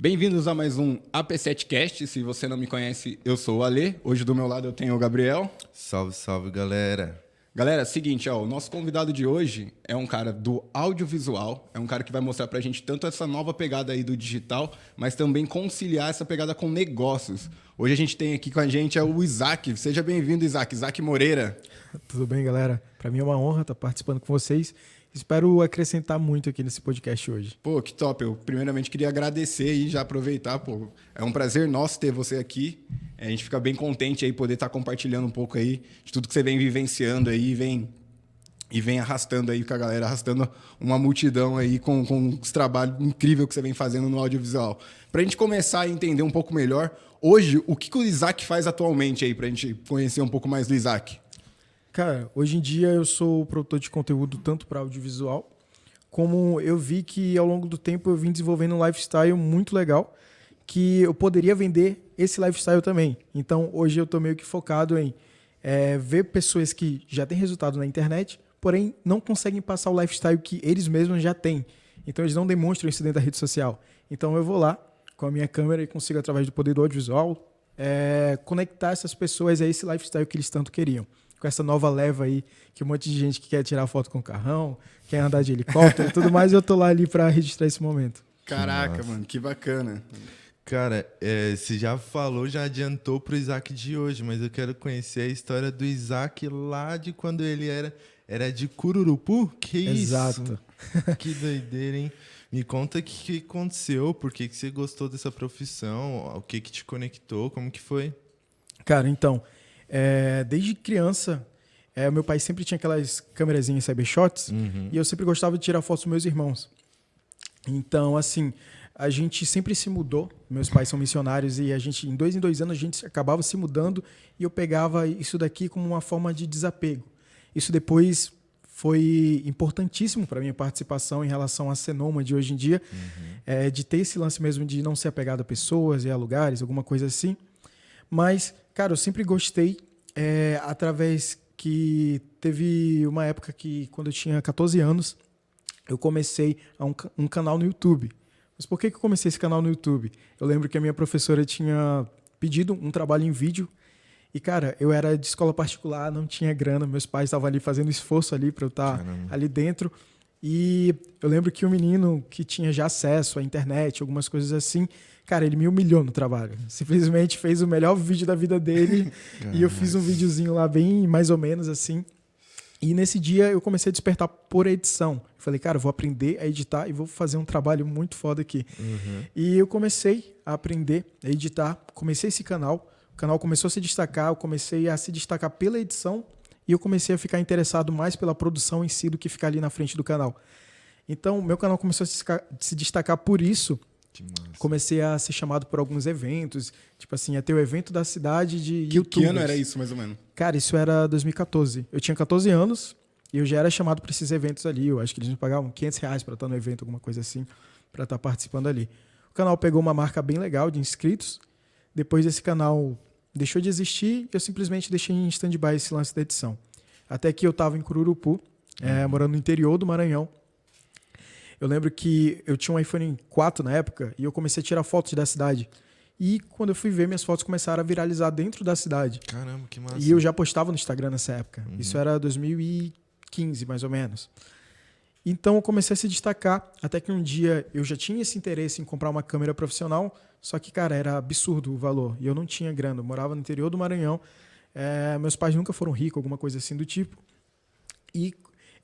Bem-vindos a mais um AP7Cast. Se você não me conhece, eu sou o Alê. Hoje do meu lado eu tenho o Gabriel. Salve, salve, galera. Galera, seguinte, o nosso convidado de hoje é um cara do audiovisual, é um cara que vai mostrar pra gente tanto essa nova pegada aí do digital, mas também conciliar essa pegada com negócios. Hoje a gente tem aqui com a gente o Isaac. Seja bem-vindo, Isaac. Isaac Moreira. Tudo bem, galera? Pra mim é uma honra estar participando com vocês. Espero acrescentar muito aqui nesse podcast hoje. Pô, que top. Eu primeiramente queria agradecer e já aproveitar, pô. É um prazer nosso ter você aqui. A gente fica bem contente aí poder estar compartilhando um pouco aí de tudo que você vem vivenciando aí e vem arrastando aí com a galera, arrastando uma multidão aí com esse trabalho incrível que você vem fazendo no audiovisual. Pra gente começar a entender um pouco melhor, hoje, o que o Isaac faz atualmente aí, pra gente conhecer um pouco mais do Isaac? Cara, hoje em dia eu sou produtor de conteúdo tanto para audiovisual, como eu vi que ao longo do tempo eu vim desenvolvendo um lifestyle muito legal, que eu poderia vender esse lifestyle também. Então, hoje eu estou meio que focado em ver pessoas que já têm resultado na internet, porém não conseguem passar o lifestyle que eles mesmos já têm. Então, eles não demonstram isso dentro da rede social. Então, eu vou lá com a minha câmera e consigo, através do poder do audiovisual, conectar essas pessoas a esse lifestyle que eles tanto queriam. Com essa nova leva aí, que um monte de gente que quer tirar foto com o carrão, quer andar de helicóptero e tudo mais, eu tô lá ali para registrar esse momento. Caraca, mano, que bacana. Cara, você já falou, já adiantou pro Isaac de hoje, mas eu quero conhecer a história do Isaac lá de quando ele era de Cururupu? Que isso? Exato. Que doideira, hein? Me conta o que aconteceu, por que você gostou dessa profissão, o que te conectou, como que foi? Cara, então, desde criança, meu pai sempre tinha aquelas câmerazinhas Cybershots, e eu sempre gostava de tirar fotos dos meus irmãos. Então, assim, a gente sempre se mudou. Meus pais são missionários e a gente, em dois anos, a gente acabava se mudando e eu pegava isso daqui como uma forma de desapego. Isso depois foi importantíssimo para a minha participação em relação à ser nômade hoje em dia, de ter esse lance mesmo de não ser apegado a pessoas e a lugares, alguma coisa assim. Mas, cara, eu sempre gostei, através que teve uma época que, quando eu tinha 14 anos, eu comecei um canal no YouTube. Mas por que eu comecei esse canal no YouTube? Eu lembro que a minha professora tinha pedido um trabalho em vídeo e, cara, eu era de escola particular, não tinha grana, meus pais estavam ali fazendo esforço ali para eu estar ali dentro. E eu lembro que o menino que tinha já acesso à internet, algumas coisas assim, cara, ele me humilhou no trabalho. Simplesmente fez o melhor vídeo da vida dele e eu fiz um videozinho lá bem mais ou menos assim. E nesse dia eu comecei a despertar por edição. Eu falei, cara, eu vou aprender a editar e vou fazer um trabalho muito foda aqui. E eu comecei a aprender a editar, comecei esse canal, o canal começou a se destacar, eu comecei a se destacar pela edição e eu comecei a ficar interessado mais pela produção em si do que ficar ali na frente do canal. Então, meu canal começou a se destacar por isso. Comecei a ser chamado por alguns eventos, tipo assim, ia ter o evento da cidade de YouTubers. Que ano era isso, mais ou menos? Cara, isso era 2014. Eu tinha 14 anos e eu já era chamado para esses eventos ali. Eu acho que eles me pagavam R$500 para estar no evento, alguma coisa assim, para estar participando ali. O canal pegou uma marca bem legal de inscritos. Depois esse canal deixou de existir, eu simplesmente deixei em stand-by esse lance da edição. Até que eu estava em Cururupu, morando no interior do Maranhão. Eu lembro que eu tinha um iPhone 4 na época e eu comecei a tirar fotos da cidade. E quando eu fui ver, minhas fotos começaram a viralizar dentro da cidade. Caramba, que massa. E eu já postava no Instagram nessa época. Isso era 2015, mais ou menos. Então eu comecei a se destacar, até que um dia eu já tinha esse interesse em comprar uma câmera profissional, só que, cara, era absurdo o valor. E eu não tinha grana, eu morava no interior do Maranhão. Meus pais nunca foram ricos, alguma coisa assim do tipo. E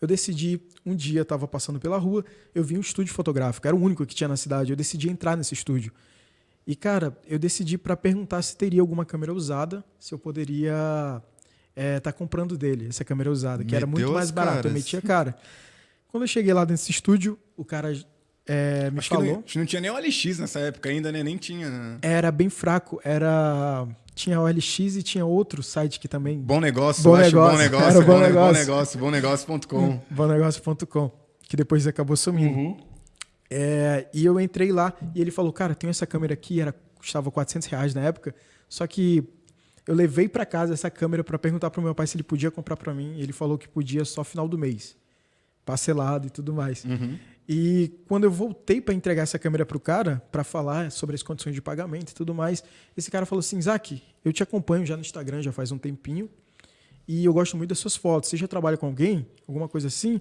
eu decidi, um dia estava passando pela rua, eu vi um estúdio fotográfico, era o único que tinha na cidade, eu decidi entrar nesse estúdio. E, cara, eu decidi para perguntar se teria alguma câmera usada, se eu poderia tá comprando dele, essa câmera usada, que era muito mais barato, eu meti a cara. Quando eu cheguei lá nesse estúdio, o cara me falou... Acho que não tinha nem OLX nessa época ainda, né? Nem tinha... Né? Era bem fraco, tinha OLX e tinha outro site que também... Bom Negócio, Bom Negócio. Era Bom Negócio. Bonegócio.com. Bonegócio.com, que depois acabou sumindo. E eu entrei lá e ele falou, cara, tenho essa câmera aqui, custava R$400 na época, só que eu levei para casa essa câmera para perguntar pro meu pai se ele podia comprar para mim, e ele falou que podia só final do mês, parcelado e tudo mais. E quando eu voltei para entregar essa câmera pro cara, para falar sobre as condições de pagamento e tudo mais, esse cara falou assim, Isaac, eu te acompanho já no Instagram já faz um tempinho e eu gosto muito das suas fotos. Você já trabalha com alguém? Alguma coisa assim?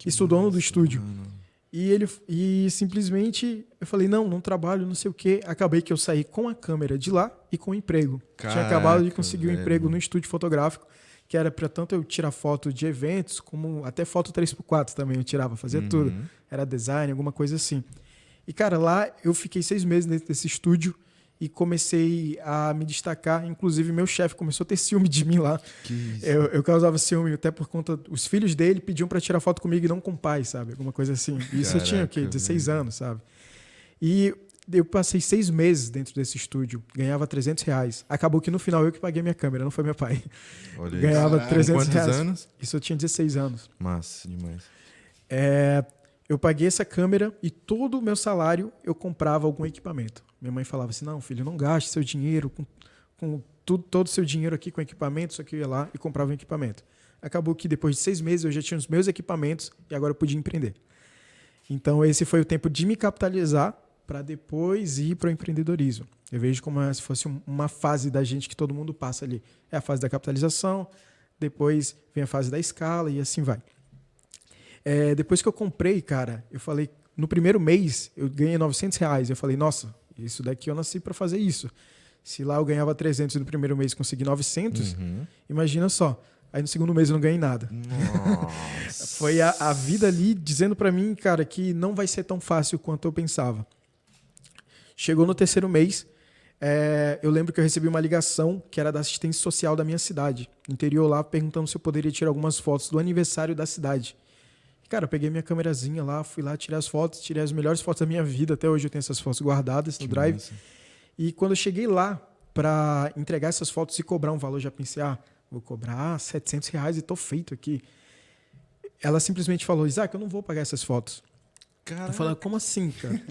E sou dono do estúdio. E simplesmente eu falei, não trabalho, não sei o quê. Acabei que eu saí com a câmera de lá e com o emprego. Tinha acabado de conseguir um emprego no estúdio fotográfico, que era para tanto eu tirar foto de eventos, como até foto 3x4 também eu tirava, fazia tudo. Era design, alguma coisa assim. E, cara, lá eu fiquei 6 meses dentro desse estúdio e comecei a me destacar. Inclusive, meu chefe começou a ter ciúme de mim lá. Eu causava ciúme até por conta... Os filhos dele pediam para tirar foto comigo e não com o pai, sabe? Alguma coisa assim. Isso eu tinha, o quê? 16 anos, sabe? E eu passei 6 meses dentro desse estúdio. Ganhava R$300. Acabou que no final eu que paguei minha câmera, não foi meu pai. Olha isso. Ganhava Caralho. R$300. Quantos anos? Isso eu tinha 16 anos. Massa demais. Eu paguei essa câmera e todo o meu salário eu comprava algum equipamento. Minha mãe falava assim, não, filho, não gaste seu dinheiro com todo o seu dinheiro aqui com equipamento, só que eu ia lá e comprava um equipamento. Acabou que depois de 6 meses eu já tinha os meus equipamentos e agora eu podia empreender. Então esse foi o tempo de me capitalizar para depois ir para o empreendedorismo. Eu vejo como se fosse uma fase da gente que todo mundo passa ali. É a fase da capitalização, depois vem a fase da escala e assim vai. Depois que eu comprei, cara, eu falei, no primeiro mês eu ganhei R$900. Eu falei, nossa, isso daqui eu nasci para fazer isso. Se lá eu ganhava 300 e no primeiro mês consegui 900, imagina só. Aí no segundo mês eu não ganhei nada. Nossa. Foi a vida ali dizendo para mim, cara, que não vai ser tão fácil quanto eu pensava. Chegou no terceiro mês, eu lembro que eu recebi uma ligação que era da assistência social da minha cidade, no interior lá, perguntando se eu poderia tirar algumas fotos do aniversário da cidade. Cara, eu peguei minha câmerazinha lá, fui lá, tirei as fotos, tirei as melhores fotos da minha vida. Até hoje eu tenho essas fotos guardadas no Drive. Massa. E quando eu cheguei lá para entregar essas fotos e cobrar um valor, já pensei, vou cobrar R$700 e tô feito aqui. Ela simplesmente falou, Isaac, eu não vou pagar essas fotos. Caraca. Eu falei, como assim, cara?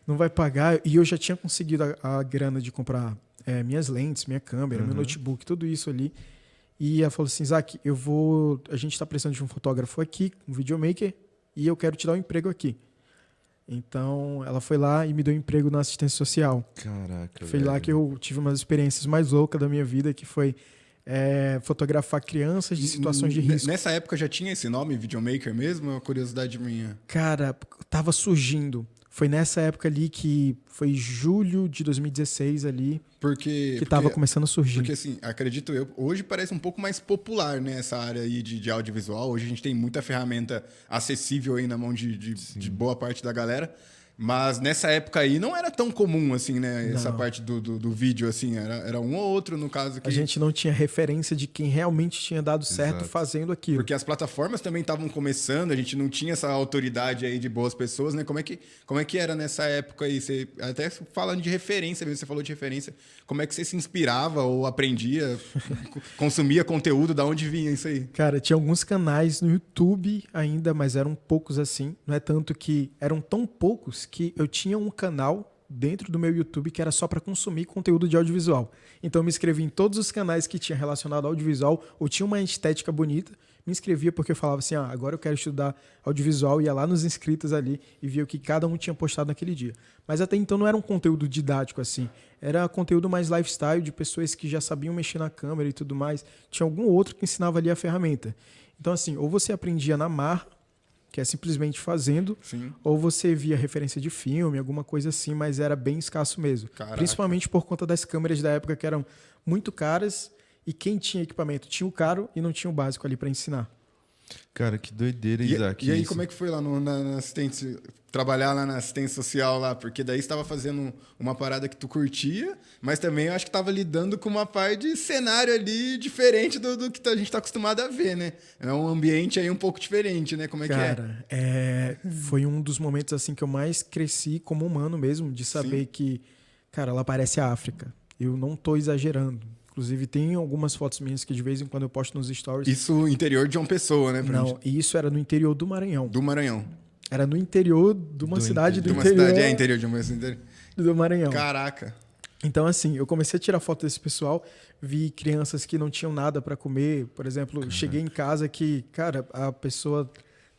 Não vai pagar? E eu já tinha conseguido a grana de comprar minhas lentes, minha câmera, meu notebook, tudo isso ali. E ela falou assim, Isaac, a gente está precisando de um fotógrafo aqui, um videomaker, e eu quero te dar um emprego aqui. Então, ela foi lá e me deu um emprego na assistência social. Caraca, Foi velho. lá que eu tive umas experiências mais loucas da minha vida, que foi fotografar crianças de situações de risco. Nessa época já tinha esse nome, videomaker mesmo? É uma curiosidade minha. Cara, tava surgindo. Foi nessa época ali que foi julho de 2016 ali que tava começando a surgir. Porque assim, acredito eu, hoje parece um pouco mais popular, né, essa área aí de audiovisual. Hoje a gente tem muita ferramenta acessível aí na mão de boa parte da galera. Mas nessa época aí não era tão comum, assim, né? Essa parte do vídeo, assim. Era um ou outro, no caso. Que... A gente não tinha referência de quem realmente tinha dado certo fazendo aquilo. Porque as plataformas também estavam começando, a gente não tinha essa autoridade aí de boas pessoas, né? Como é que era nessa época aí? Você, até falando de referência mesmo, você falou de referência. Como é que você se inspirava ou aprendia, consumia conteúdo? Da onde vinha isso aí? Cara, tinha alguns canais no YouTube ainda, mas eram poucos assim. Não é tanto que eram tão poucos que eu tinha um canal dentro do meu YouTube que era só para consumir conteúdo de audiovisual. Então eu me inscrevi em todos os canais que tinha relacionado ao audiovisual ou tinha uma estética bonita, me inscrevia porque eu falava assim, agora eu quero estudar audiovisual, ia lá nos inscritos ali e via o que cada um tinha postado naquele dia. Mas até então não era um conteúdo didático assim, era conteúdo mais lifestyle de pessoas que já sabiam mexer na câmera e tudo mais. Tinha algum outro que ensinava ali a ferramenta. Então assim, ou você aprendia na marra, que é simplesmente fazendo, Sim. ou você via referência de filme, alguma coisa assim, mas era bem escasso mesmo. Caraca. Principalmente por conta das câmeras da época que eram muito caras e quem tinha equipamento tinha o caro e não tinha o básico ali para ensinar. Cara, que doideira, Isaac. E aí, isso. como é que foi lá na assistência, trabalhar lá na assistência social lá? Porque daí você estava fazendo uma parada que tu curtia, mas também eu acho que estava lidando com uma parte de cenário ali diferente do que a gente está acostumado a ver, né? É um ambiente aí um pouco diferente, né? Como é Cara, que é? Foi um dos momentos assim que eu mais cresci como humano mesmo, de saber que, cara, lá parece a África. Eu não tô exagerando. Inclusive, tem algumas fotos minhas que de vez em quando eu posto nos stories. Isso interior de uma pessoa, né? Não, e isso era no interior do Maranhão. Do Maranhão. Era no interior de uma cidade do De uma interior. cidade, interior de uma cidade. Do Maranhão. Caraca. Então, assim, eu comecei a tirar foto desse pessoal, vi crianças que não tinham nada para comer. Por exemplo, cheguei em casa que, cara, a pessoa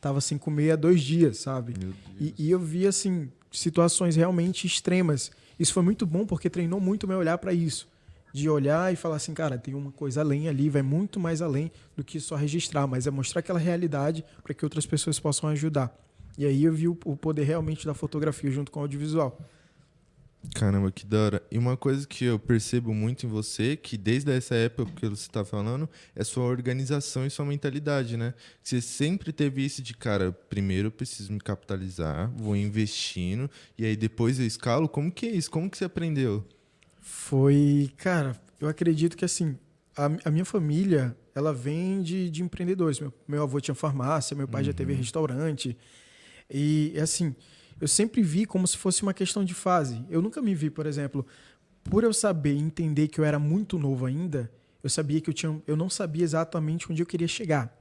tava sem comer há 2 dias, sabe? E eu vi, assim, situações realmente extremas. Isso foi muito bom porque treinou muito o meu olhar para isso. De olhar e falar assim, cara, tem uma coisa além ali, vai muito mais além do que só registrar, mas é mostrar aquela realidade para que outras pessoas possam ajudar. E aí eu vi o poder realmente da fotografia junto com o audiovisual. Caramba, que da hora. E uma coisa que eu percebo muito em você, que desde essa época que você está falando, é sua organização e sua mentalidade, né? Você sempre teve isso de, cara, primeiro eu preciso me capitalizar, vou investindo, e aí depois eu escalo. Como que é isso? Como que você aprendeu? Foi, cara, eu acredito que assim, a minha família, ela vem de empreendedores. Meu avô tinha farmácia, meu pai já teve restaurante. E assim, eu sempre vi como se fosse uma questão de fase. Eu nunca me vi, por exemplo, por eu saber e entender que eu era muito novo ainda, eu sabia que eu não sabia exatamente onde eu queria chegar,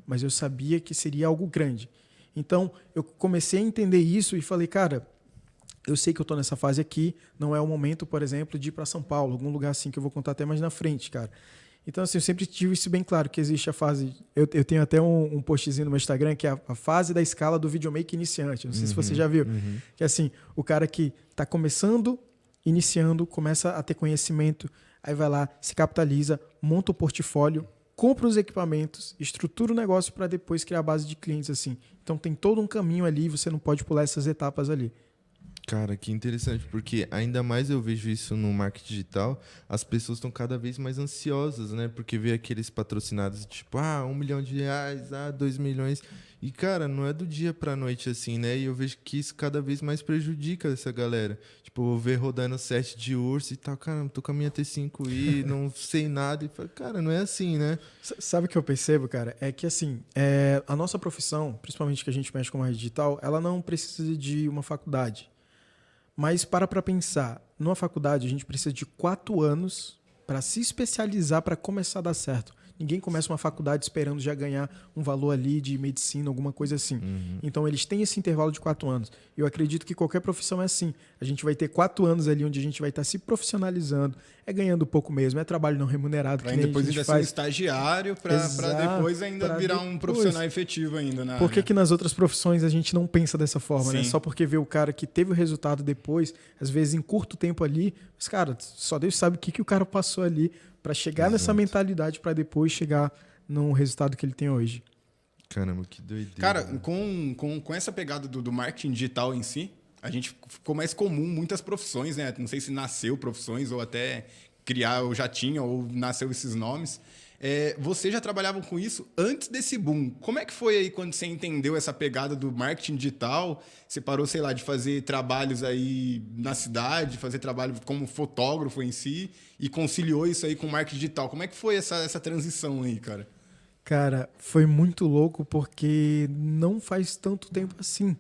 mas eu sabia que seria algo grande. Então, eu comecei a entender isso e falei, cara, eu sei que eu estou nessa fase aqui, não é o momento, por exemplo, de ir para São Paulo, algum lugar assim que eu vou contar até mais na frente, cara. Então, assim, eu sempre tive isso bem claro, que existe a fase... Eu tenho até um postzinho no meu Instagram, que é a fase da escala do videomaker iniciante. Não sei se você já viu. Que é assim, o cara que está começando, iniciando, começa a ter conhecimento, aí vai lá, se capitaliza, monta o portfólio, compra os equipamentos, estrutura o negócio para depois criar a base de clientes, assim. Então, tem todo um caminho ali, você não pode pular essas etapas ali. Cara, que interessante, porque ainda mais eu vejo isso no marketing digital, as pessoas estão cada vez mais ansiosas, né? Porque vê aqueles patrocinados, tipo, R$1 milhão, 2 milhões. E, cara, não é do dia pra noite assim, né? E eu vejo que isso cada vez mais prejudica essa galera. Tipo, eu ver rodando set de urso e tal, cara, tô com a minha T5i, não sei nada. E falo, cara, não é assim, né? Sabe o que eu percebo, cara? É que, assim, a nossa profissão, principalmente que a gente mexe com marketing digital, ela não precisa de uma faculdade. Mas para pensar, numa faculdade a gente precisa de 4 anos para se especializar para começar a dar certo. Ninguém começa uma faculdade esperando já ganhar um valor ali de medicina, alguma coisa assim. Então eles têm esse intervalo de 4 anos. Eu acredito que qualquer profissão é assim. A gente vai ter 4 anos ali onde a gente vai estar se profissionalizando, ganhando pouco mesmo, é trabalho não remunerado. Pra depois ainda ser um estagiário, para depois ainda virar um profissional efetivo ainda na Por que nas outras profissões a gente não pensa dessa forma, Sim. né? Só porque vê o cara que teve o resultado depois, às vezes em curto tempo ali, mas, cara, só Deus sabe o que o cara passou ali para chegar nessa mentalidade para depois chegar no resultado que ele tem hoje. Caramba, que doideira. Cara, com essa pegada do marketing digital em si, a gente ficou mais comum muitas profissões, né? Não sei se nasceu profissões ou até criar, ou já tinha, ou nasceu esses nomes. Você já trabalhava com isso antes desse boom. Como é que foi aí quando você entendeu essa pegada do marketing digital? Você parou, sei lá, de fazer trabalhos aí na cidade, fazer trabalho como fotógrafo em si e conciliou isso aí com marketing digital. Como é que foi essa transição aí, cara? Cara, foi muito louco porque não faz tanto tempo assim.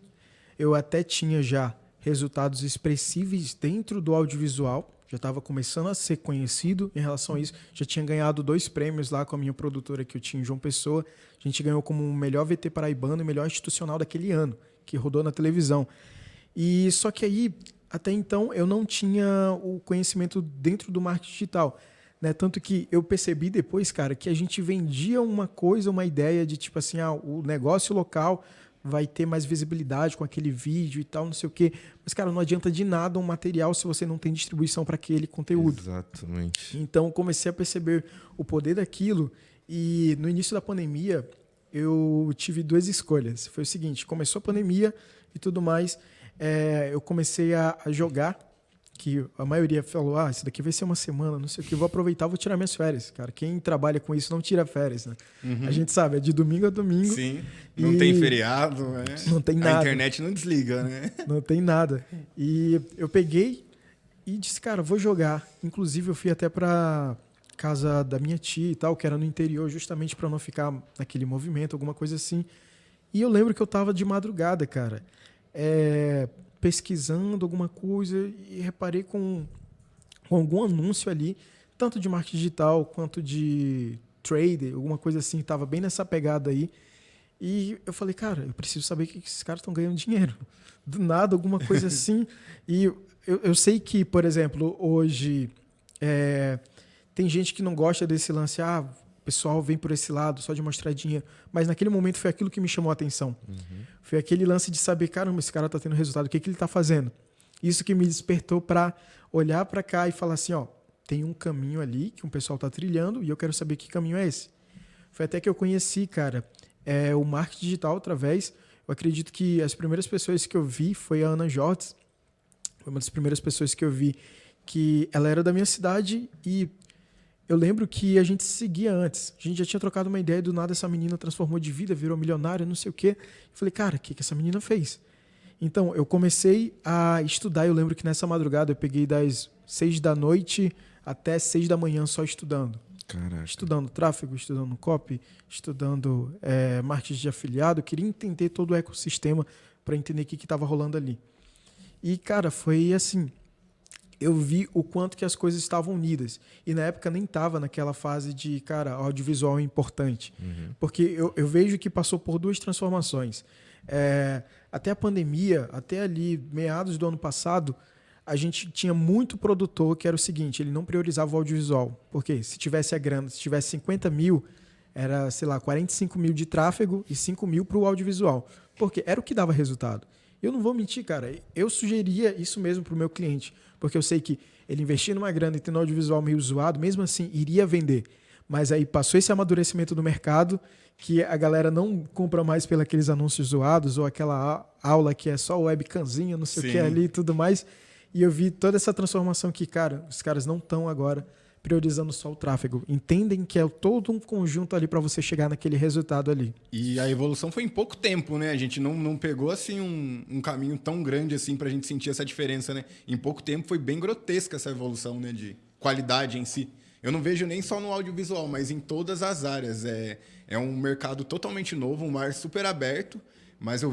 Eu até tinha já resultados expressíveis dentro do audiovisual. Já estava começando a ser conhecido em relação a isso. Já tinha ganhado 2 prêmios lá com a minha produtora que eu tinha em João Pessoa. A gente ganhou como o melhor VT paraibano e melhor institucional daquele ano, que rodou na televisão. E só que aí, até então, eu não tinha o conhecimento dentro do marketing digital. Né? Tanto que eu percebi depois, cara, que a gente vendia uma coisa, uma ideia de tipo assim, o negócio local vai ter mais visibilidade com aquele vídeo e tal, não sei o quê. Mas, cara, não adianta de nada um material se você não tem distribuição para aquele conteúdo. Exatamente. Então, comecei a perceber o poder daquilo e no início da pandemia eu tive 2 escolhas. Foi o seguinte, começou a pandemia e tudo mais, eu comecei a jogar, que a maioria falou, isso daqui vai ser uma semana, não sei o que, vou aproveitar, vou tirar minhas férias. Cara, quem trabalha com isso não tira férias, né? A gente sabe, é de domingo a domingo. Sim, não tem feriado, né? Não tem nada. A internet não desliga, né? Não tem nada. E eu peguei e disse, cara, vou jogar. Inclusive, eu fui até pra casa da minha tia e tal, que era no interior, justamente para não ficar naquele movimento, alguma coisa assim. E eu lembro que eu tava de madrugada, cara, pesquisando alguma coisa e reparei com algum anúncio ali, tanto de marketing digital quanto de trader, alguma coisa assim, estava bem nessa pegada aí. E eu falei, cara, eu preciso saber que esses caras estão ganhando dinheiro. Do nada, alguma coisa assim. E eu sei que, por exemplo, hoje tem gente que não gosta desse lance, pessoal vem por esse lado, só de mostrar dinheiro. Mas naquele momento foi aquilo que me chamou a atenção. Foi aquele lance de saber, caramba, esse cara tá tendo resultado, o que ele tá fazendo? Isso que me despertou para olhar para cá e falar assim, ó, tem um caminho ali que um pessoal tá trilhando e eu quero saber que caminho é esse. Foi até que eu conheci, cara, o marketing digital através... Eu acredito que as primeiras pessoas que eu vi foi a Ana Jordes. Foi uma das primeiras pessoas que eu vi que ela era da minha cidade e eu lembro que a gente se seguia antes. A gente já tinha trocado uma ideia e do nada essa menina transformou de vida, virou milionária, não sei o quê. Eu falei, cara, o que essa menina fez? Então, eu comecei a estudar. Eu lembro que nessa madrugada eu peguei das 6 da noite até 6 da manhã só estudando. Caraca. Estudando tráfego, estudando copy, estudando marketing de afiliado. Eu queria entender todo o ecossistema para entender o que estava rolando ali. E, cara, foi assim, eu vi o quanto que as coisas estavam unidas. E na época nem estava naquela fase de, cara, audiovisual é importante. Porque eu vejo que passou por duas transformações. Até a pandemia, até ali, meados do ano passado, a gente tinha muito produtor que era o seguinte, ele não priorizava o audiovisual. Porque se tivesse a grana, se tivesse 50 mil, era, sei lá, 45 mil de tráfego e 5 mil para o audiovisual. Porque era o que dava resultado. Eu não vou mentir, cara, eu sugeria isso mesmo para o meu cliente. Porque eu sei que ele investir numa grana e tendo audiovisual meio zoado, mesmo assim, iria vender. Mas aí passou esse amadurecimento do mercado, que a galera não compra mais pelos aqueles anúncios zoados, ou aquela aula que é só webcamzinha, não sei o que ali e tudo mais. E eu vi toda essa transformação que, cara, os caras não estão agora priorizando só o tráfego. Entendem que é todo um conjunto ali para você chegar naquele resultado ali. E a evolução foi em pouco tempo, né? A gente não pegou assim um caminho tão grande assim para a gente sentir essa diferença, né? Em pouco tempo foi bem grotesca essa evolução, né? De qualidade em si. Eu não vejo nem só no audiovisual, mas em todas as áreas. É um mercado totalmente novo, um mar super aberto. Mas eu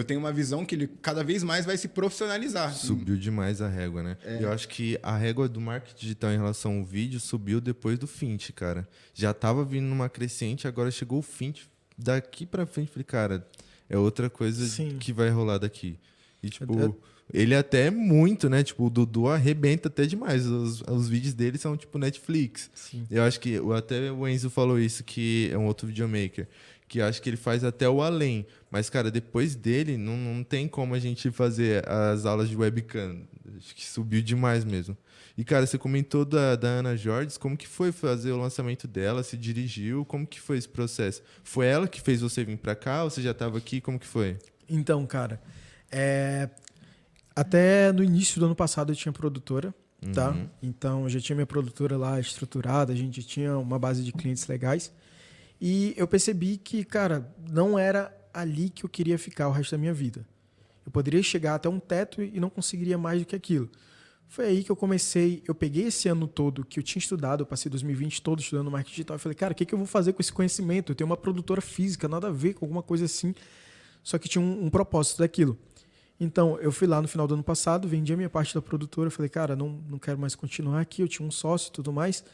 tenho uma visão que ele cada vez mais vai se profissionalizar. Subiu demais a régua, né? Eu acho que a régua do marketing digital em relação ao vídeo subiu depois do Fint, cara. Já tava vindo numa crescente, agora chegou o Fint. Daqui pra frente, falei, cara, é outra coisa que vai rolar daqui. E, tipo, ele até é muito, né? Tipo, o Dudu arrebenta até demais. Os vídeos dele são, tipo, Netflix. Sim. Eu acho que até o Enzo falou isso, que é um outro videomaker. Que acho que ele faz até o além. Mas, cara, depois dele, não tem como a gente fazer as aulas de webcam. Acho que subiu demais mesmo. E, cara, você comentou da Ana Jordes. Como que foi fazer o lançamento dela? Se dirigiu? Como que foi esse processo? Foi ela que fez você vir pra cá? Ou você já estava aqui? Como que foi? Então, cara, até no início do ano passado eu tinha produtora, tá? Então, eu já tinha minha produtora lá estruturada, a gente tinha uma base de clientes legais. E eu percebi que, cara, não era ali que eu queria ficar o resto da minha vida. Eu poderia chegar até um teto e não conseguiria mais do que aquilo. Foi aí que eu peguei esse ano todo que eu tinha estudado, eu passei 2020 todo estudando marketing digital, e falei, cara, o que eu vou fazer com esse conhecimento? Eu tenho uma produtora física, nada a ver com alguma coisa assim, só que tinha um propósito daquilo. Então, eu fui lá no final do ano passado, vendi a minha parte da produtora, falei, cara, não quero mais continuar aqui, eu tinha um sócio e tudo mais,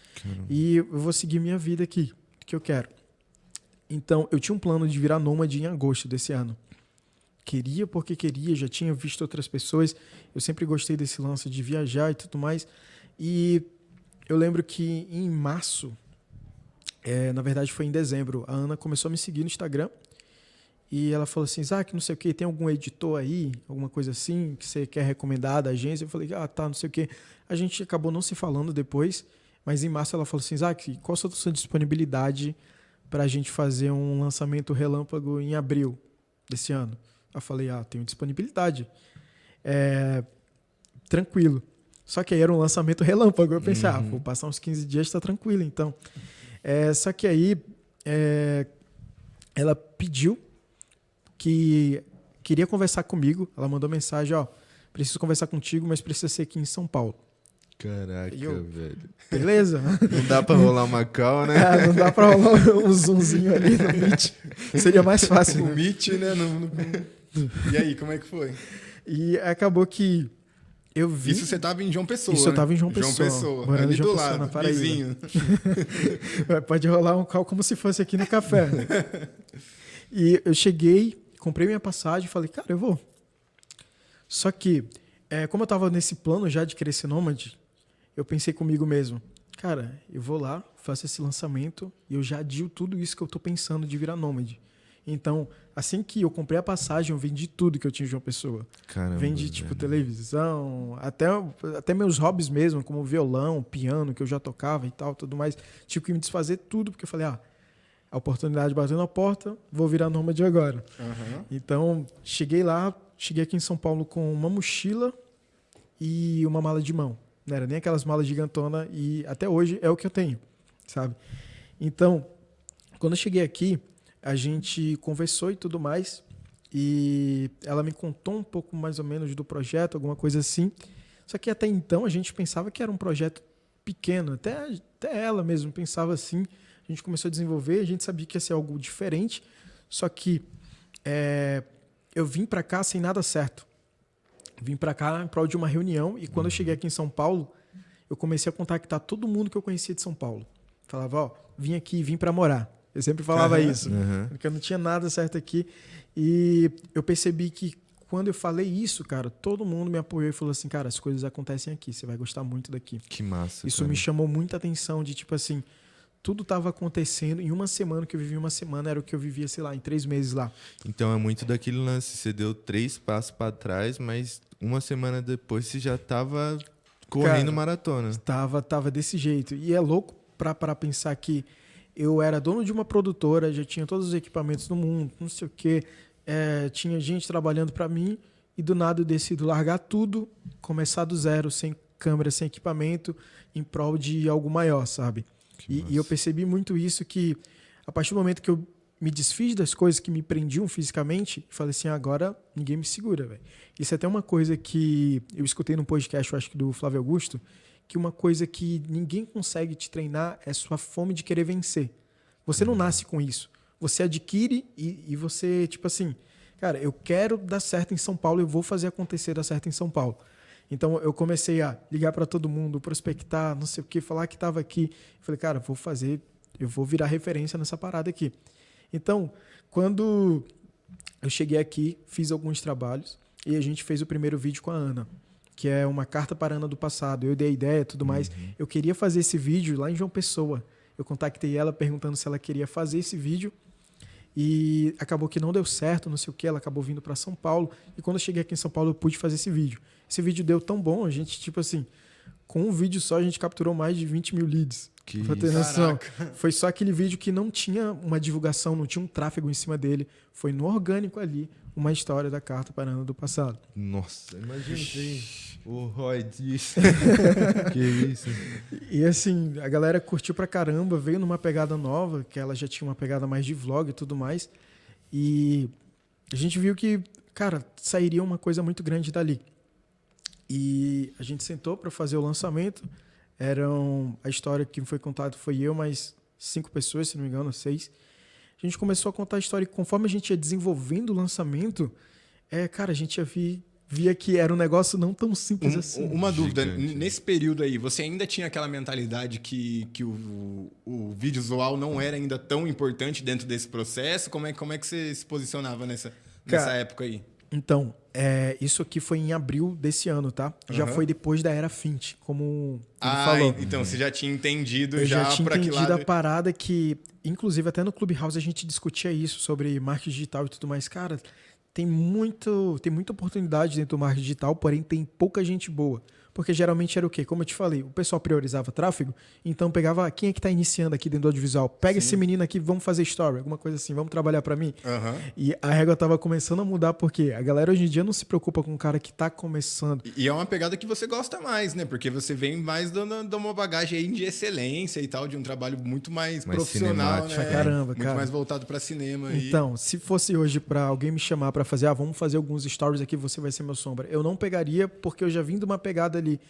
e eu vou seguir minha vida aqui, que eu quero. Então, eu tinha um plano de virar nômade em agosto desse ano. Queria porque queria, já tinha visto outras pessoas. Eu sempre gostei desse lance de viajar e tudo mais. E eu lembro que em março, na verdade foi em dezembro, a Ana começou a me seguir no Instagram. E ela falou assim, Isaac, não sei o quê, tem algum editor aí, alguma coisa assim, que você quer recomendar da agência? Eu falei, tá, não sei o quê. A gente acabou não se falando depois, mas em março ela falou assim, Isaac, qual a sua disponibilidade para a gente fazer um lançamento relâmpago em abril desse ano? Eu falei, tenho disponibilidade. Tranquilo. Só que aí era um lançamento relâmpago. Eu pensei, vou passar uns 15 dias, tá tranquilo, então. Só que aí ela pediu que queria conversar comigo. Ela mandou mensagem, preciso conversar contigo, mas precisa ser aqui em São Paulo. Caraca, velho. Beleza? Não dá pra rolar uma call, né? Não dá pra rolar um zoomzinho ali no Meet. Seria mais fácil. O Meet, né? E aí, como é que foi? E acabou que eu vi... Isso você tava em João Pessoa, Isso, né? eu tava em João Pessoa. Ali João do Pessoa, lado, na Paraíba. vizinho. Pode rolar um call como se fosse aqui no café. E eu cheguei, comprei minha passagem e falei, cara, eu vou. Só que, como eu tava nesse plano já de querer ser nômade, eu pensei comigo mesmo, cara, eu vou lá, faço esse lançamento e eu já adio tudo isso que eu tô pensando de virar nômade. Então, assim que eu comprei a passagem, eu vendi tudo que eu tinha de uma pessoa. Caramba, Vendi, tipo, velho. televisão, até meus hobbies mesmo, como violão, piano, que eu já tocava e tal, tudo mais. Tive que me desfazer tudo, porque eu falei, a oportunidade bateu na porta, vou virar nômade agora. Então, cheguei aqui em São Paulo com uma mochila e uma mala de mão. Não era nem aquelas malas gigantonas e até hoje é o que eu tenho, sabe? Então, quando eu cheguei aqui, a gente conversou e tudo mais e ela me contou um pouco mais ou menos do projeto, alguma coisa assim. Só que até então a gente pensava que era um projeto pequeno, até ela mesmo pensava assim. A gente começou a desenvolver, a gente sabia que ia ser algo diferente, só que eu vim para cá sem nada certo. Vim para cá em prol de uma reunião e quando eu cheguei aqui em São Paulo, eu comecei a contactar todo mundo que eu conhecia de São Paulo. Falava, vim para morar. Eu sempre falava isso, porque eu não tinha nada certo aqui. E eu percebi que quando eu falei isso, cara, todo mundo me apoiou e falou assim, cara, as coisas acontecem aqui, você vai gostar muito daqui. Que massa, Isso cara. me chamou muita atenção de, tipo assim, tudo estava acontecendo em uma semana, que eu vivi uma semana, era o que eu vivia, sei lá, em 3 meses lá. Então é muito daquele lance, você deu 3 passos para trás, mas uma semana depois você já tava correndo maratona. Tava desse jeito. E é louco para pensar que eu era dono de uma produtora, já tinha todos os equipamentos do mundo, não sei o quê, tinha gente trabalhando para mim e do nada eu decido largar tudo, começar do zero, sem câmera, sem equipamento, em prol de algo maior, sabe? E eu percebi muito isso, que a partir do momento que eu me desfiz das coisas que me prendiam fisicamente, falei assim, agora ninguém me segura, velho. Isso é até uma coisa que eu escutei num podcast, eu acho que do Flávio Augusto, que uma coisa que ninguém consegue te treinar é sua fome de querer vencer. Você não nasce com isso. Você adquire e você, tipo assim, cara, eu quero dar certo em São Paulo, eu vou fazer acontecer dar certo em São Paulo. Então eu comecei a ligar para todo mundo, prospectar, não sei o que, falar que estava aqui. Eu falei, cara, eu vou virar referência nessa parada aqui. Então, quando eu cheguei aqui, fiz alguns trabalhos e a gente fez o primeiro vídeo com a Ana, que é uma carta para a Ana do passado. Eu dei a ideia e tudo mais. Eu queria fazer esse vídeo lá em João Pessoa. Eu contactei ela perguntando se ela queria fazer esse vídeo e acabou que não deu certo, não sei o que. Ela acabou vindo para São Paulo e quando eu cheguei aqui em São Paulo eu pude fazer esse vídeo. Esse vídeo deu tão bom, a gente, tipo assim, com um vídeo só a gente capturou mais de 20 mil leads. Pra ter noção. Foi só aquele vídeo que não tinha uma divulgação, não tinha um tráfego em cima dele. Foi no orgânico ali, uma história da carta para a Ana do passado. Nossa, imagina isso aí. O Roy disse. Que isso. E assim, a galera curtiu pra caramba, veio numa pegada nova, que ela já tinha uma pegada mais de vlog e tudo mais. E a gente viu que, cara, sairia uma coisa muito grande dali. E a gente sentou para fazer o lançamento. A história que foi contada foi eu, mais 5 pessoas, se não me engano, 6. A gente começou a contar a história e conforme a gente ia desenvolvendo o lançamento, cara, a gente via que era um negócio não tão simples assim. Uma dúvida, Gigante. nesse período aí, você ainda tinha aquela mentalidade que o vídeo visual não era ainda tão importante dentro desse processo? Como é que você se posicionava nessa época aí? Então, isso aqui foi em abril desse ano, tá? Já foi depois da era Fint, como ele falou. Então você já tinha entendido Eu já tinha para que entendido lado... a parada que, inclusive até no Clubhouse a gente discutia isso, sobre marketing digital e tudo mais. Cara, tem muita oportunidade dentro do marketing digital, porém tem pouca gente boa. Porque geralmente era o quê? Como eu te falei, o pessoal priorizava tráfego, então pegava quem é que está iniciando aqui dentro do audiovisual. Pega esse menino aqui, vamos fazer story, alguma coisa assim, vamos trabalhar para mim. E a régua estava começando a mudar porque a galera hoje em dia não se preocupa com o cara que está começando. E é uma pegada que você gosta mais, né? Porque você vem mais de uma bagagem aí de excelência e tal, de um trabalho muito mais profissional, né? Pra caramba, muito cara. mais voltado para cinema. Então, se fosse hoje para alguém me chamar para fazer, vamos fazer alguns stories aqui, você vai ser meu sombra. Eu não pegaria porque eu já vim de uma pegada ali,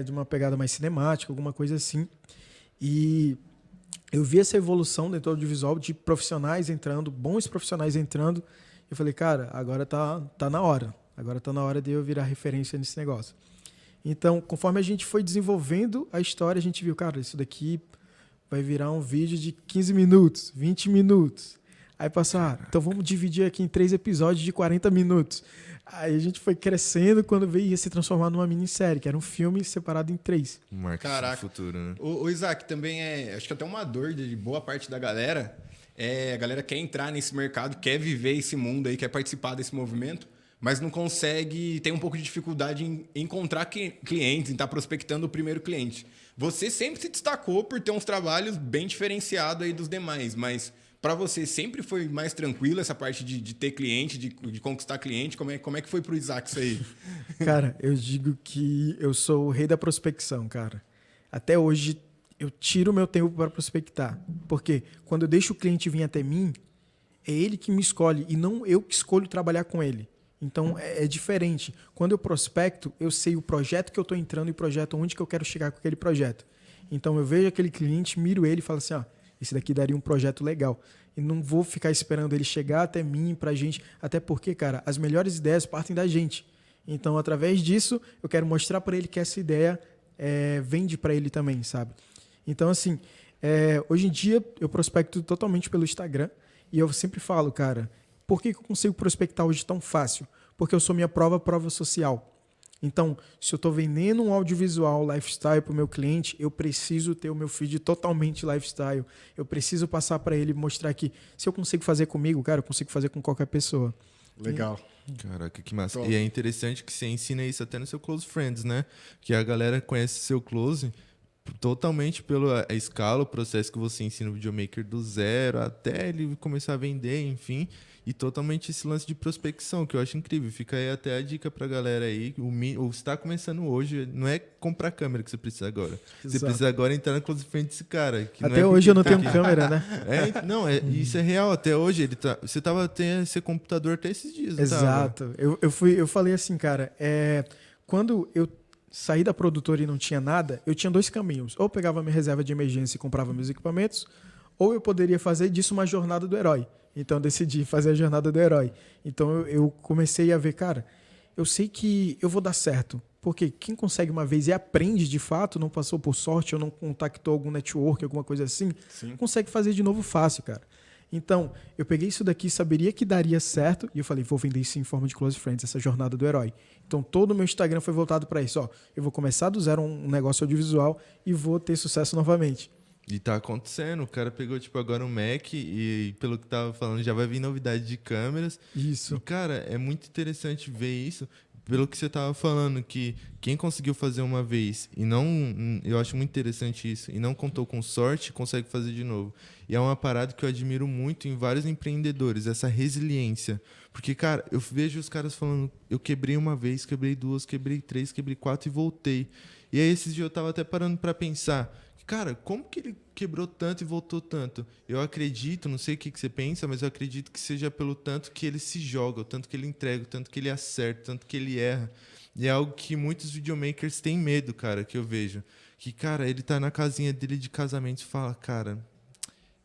de uma pegada mais cinemática, alguma coisa assim. E eu vi essa evolução dentro do audiovisual de profissionais entrando, bons profissionais entrando. Eu falei, cara, agora tá na hora. Agora tá na hora de eu virar referência nesse negócio. Então, conforme a gente foi desenvolvendo a história, a gente viu, cara, isso daqui vai virar um vídeo de 15 minutos, 20 minutos. Aí passou, então vamos dividir aqui em 3 episódios de 40 minutos. Aí a gente foi crescendo quando veio ia se transformar numa minissérie, que era um filme separado em 3. Marketing do futuro, né? O Isaac também acho que até uma dor de boa parte da galera. A galera quer entrar nesse mercado, quer viver esse mundo aí, quer participar desse movimento, mas não consegue, tem um pouco de dificuldade em encontrar clientes, em estar prospectando o primeiro cliente. Você sempre se destacou por ter uns trabalhos bem diferenciados aí dos demais, mas para você sempre foi mais tranquilo essa parte de ter cliente, de conquistar cliente? Como é que foi pro Isaac isso aí? Cara, eu digo que eu sou o rei da prospecção, cara. Até hoje eu tiro o meu tempo para prospectar, porque quando eu deixo o cliente vir até mim, é ele que me escolhe e não eu que escolho trabalhar com ele. Então é diferente. Quando eu prospecto, eu sei o projeto que eu estou entrando e o projeto onde que eu quero chegar com aquele projeto. Então eu vejo aquele cliente, miro ele e falo assim, esse daqui daria um projeto legal. E não vou ficar esperando ele chegar até mim, pra gente, até porque, cara, as melhores ideias partem da gente. Então, através disso, eu quero mostrar para ele que essa ideia vende para ele também, sabe? Então, assim, hoje em dia eu prospecto totalmente pelo Instagram e eu sempre falo, cara, por que eu consigo prospectar hoje tão fácil? Porque eu sou minha prova social. Então, se eu estou vendendo um audiovisual lifestyle para o meu cliente, eu preciso ter o meu feed totalmente lifestyle. Eu preciso passar para ele, mostrar que se eu consigo fazer comigo, cara, eu consigo fazer com qualquer pessoa. Legal. Caraca, que massa. Top. E é interessante que você ensina isso até no seu Close Friends, né? Que a galera conhece seu Close totalmente pela escala, o processo que você ensina o videomaker do zero até ele começar a vender, enfim. E totalmente esse lance de prospecção, que eu acho incrível. Fica aí até a dica pra galera aí. Você está começando hoje, não é comprar câmera que você precisa agora. Você Exato. precisa agora entrar na Close Friend desse cara. Que Até não é hoje eu não porque tenho câmera, né? Isso é real. Até hoje você tava tendo esse computador até esses dias. Não tava? Exato. Eu falei assim, cara, quando eu saí da produtora e não tinha nada, eu tinha 2 caminhos. Ou eu pegava minha reserva de emergência e comprava meus equipamentos, ou eu poderia fazer disso uma jornada do herói. Então eu decidi fazer a jornada do herói. Então eu comecei a ver, cara, eu sei que eu vou dar certo. Porque quem consegue uma vez e aprende de fato, não passou por sorte ou não contactou algum network, alguma coisa assim, Sim. consegue fazer de novo fácil, cara. Então, eu peguei isso daqui, saberia que daria certo, e eu falei, vou vender isso em forma de Close Friends, essa jornada do herói. Então, todo o meu Instagram foi voltado para isso. Eu vou começar do zero um negócio audiovisual e vou ter sucesso novamente. E tá acontecendo. O cara pegou, agora um Mac e, pelo que tava falando, já vai vir novidade de câmeras. Isso. E, cara, é muito interessante ver isso. Pelo que você tava falando, que quem conseguiu fazer uma vez e não... Eu acho muito interessante isso. E não contou com sorte, consegue fazer de novo. E é uma parada que eu admiro muito em vários empreendedores, essa resiliência. Porque, cara, eu vejo os caras falando, eu quebrei uma vez, quebrei 2, quebrei 3, quebrei 4 e voltei. E aí, esses dias eu tava até parando pra pensar, cara, como que ele quebrou tanto e voltou tanto? Eu acredito, não sei o que você pensa, mas eu acredito que seja pelo tanto que ele se joga, o tanto que ele entrega, o tanto que ele acerta, o tanto que ele erra. E é algo que muitos videomakers têm medo, cara, que eu vejo. Que, cara, ele tá na casinha dele de casamento e fala, cara,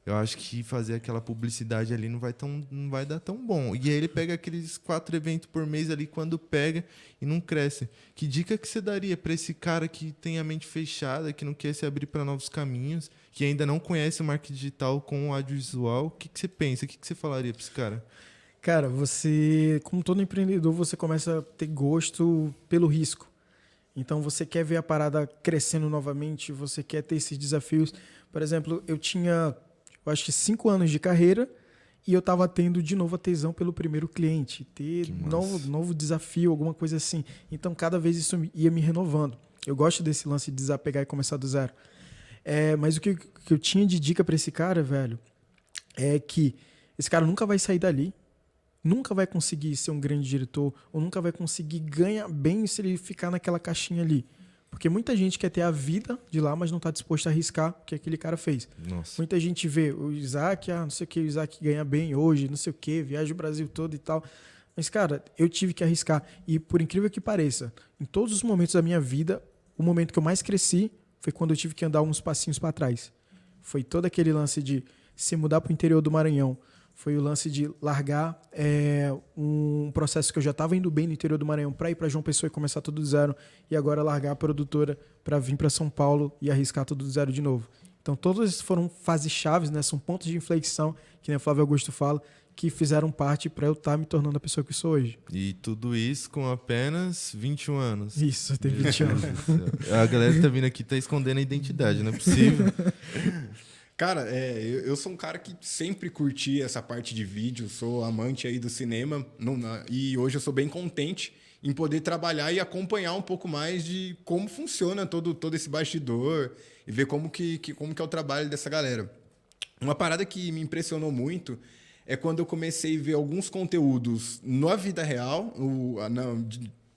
eu acho que fazer aquela publicidade ali não vai dar tão bom. E aí ele pega aqueles 4 eventos por mês ali, quando pega e não cresce. Que dica que você daria para esse cara que tem a mente fechada, que não quer se abrir para novos caminhos, que ainda não conhece o marketing digital com o audiovisual? O que você pensa? O que você falaria para esse cara? Cara, você, como todo empreendedor, você começa a ter gosto pelo risco. Então, você quer ver a parada crescendo novamente, você quer ter esses desafios. Por exemplo, eu tinha... eu acho que 5 anos de carreira e eu estava tendo de novo a tesão pelo primeiro cliente, ter novo desafio, alguma coisa assim. Então, cada vez isso ia me renovando. Eu gosto desse lance de desapegar e começar do zero. Mas o que eu tinha de dica para esse cara, velho, é que esse cara nunca vai sair dali, nunca vai conseguir ser um grande diretor ou nunca vai conseguir ganhar bem se ele ficar naquela caixinha ali. Porque muita gente quer ter a vida de lá, mas não está disposto a arriscar o que aquele cara fez. Nossa. Muita gente vê o Isaac, não sei o que, o Isaac ganha bem hoje, não sei o que, viaja o Brasil todo e tal. Mas, cara, eu tive que arriscar. E por incrível que pareça, em todos os momentos da minha vida, o momento que eu mais cresci foi quando eu tive que andar uns passinhos para trás. Foi todo aquele lance de se mudar para o interior do Maranhão. Foi o lance de largar um processo que eu já estava indo bem no interior do Maranhão para ir para João Pessoa e começar tudo do zero. E agora largar a produtora para vir para São Paulo e arriscar tudo do zero de novo. Então, todas foram fases chaves, né? São pontos de inflexão, que nem o Flávio Augusto fala, que fizeram parte para eu estar me tornando a pessoa que eu sou hoje. E tudo isso com apenas 21 anos. Isso, eu tenho 20 anos. A galera que tá vindo aqui tá escondendo a identidade, não é possível. Cara, eu sou um cara que sempre curti essa parte de vídeo, sou amante aí do cinema, e hoje eu sou bem contente em poder trabalhar e acompanhar um pouco mais de como funciona todo esse bastidor e ver como que é o trabalho dessa galera. Uma parada que me impressionou muito é quando eu comecei a ver alguns conteúdos na vida real,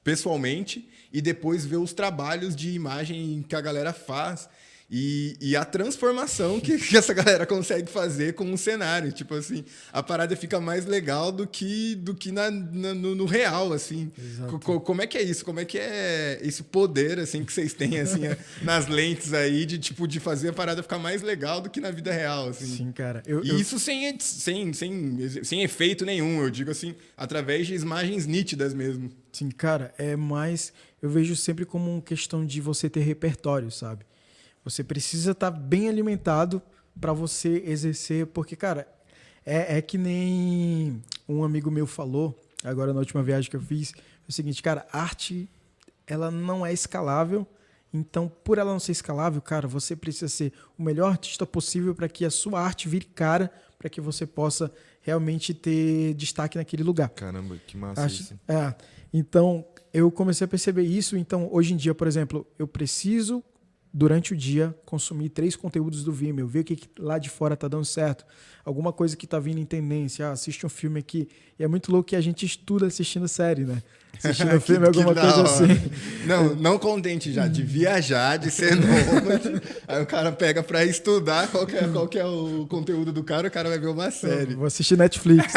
pessoalmente, e depois ver os trabalhos de imagem que a galera faz e a transformação que essa galera consegue fazer com um cenário. Tipo assim, a parada fica mais legal do que no real, assim. Como é que é isso? Como é que é esse poder, assim, que vocês têm, assim, nas lentes aí, de fazer a parada ficar mais legal do que na vida real, assim? Sim, cara. Isso sem efeito nenhum, eu digo assim, através de imagens nítidas mesmo. Sim, cara, eu vejo sempre como uma questão de você ter repertório, sabe? Você precisa estar bem alimentado para você exercer, porque, cara, é que nem um amigo meu falou, agora na última viagem que eu fiz, é o seguinte, cara, arte, ela não é escalável, então, por ela não ser escalável, cara, você precisa ser o melhor artista possível para que a sua arte vire cara, para que você possa realmente ter destaque naquele lugar. Caramba, que massa isso. Então, eu comecei a perceber isso. Então, hoje em dia, por exemplo, eu preciso, durante o dia, consumir 3 conteúdos do Vimeo, ver o que lá de fora tá dando certo, alguma coisa que tá vindo em tendência, assiste um filme aqui. E é muito louco que a gente estuda assistindo série, né? Assistindo filme, alguma coisa assim. Não contente já de viajar, de ser nômade. Aí o cara pega pra estudar qual que é o conteúdo do cara, o cara vai ver uma série. Vou assistir Netflix.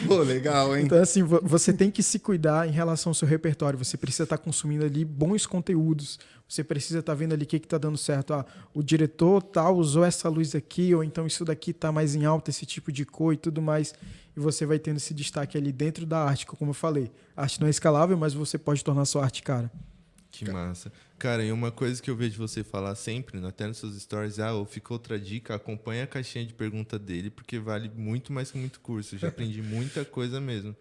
Pô, legal, hein? Então, assim, você tem que se cuidar em relação ao seu repertório. Você precisa estar consumindo ali bons conteúdos. Você precisa estar vendo ali o que está dando certo. O diretor tal usou essa luz aqui, ou então isso daqui está mais em alta, esse tipo de cor e tudo mais. E você vai tendo esse destaque ali dentro da arte, como eu falei. A arte não é escalável, mas você pode tornar sua arte cara. Que massa. Cara, e uma coisa que eu vejo você falar sempre, até nos seus stories, fica outra dica, acompanha a caixinha de pergunta dele, porque vale muito mais que muito curso. Eu já aprendi muita coisa mesmo.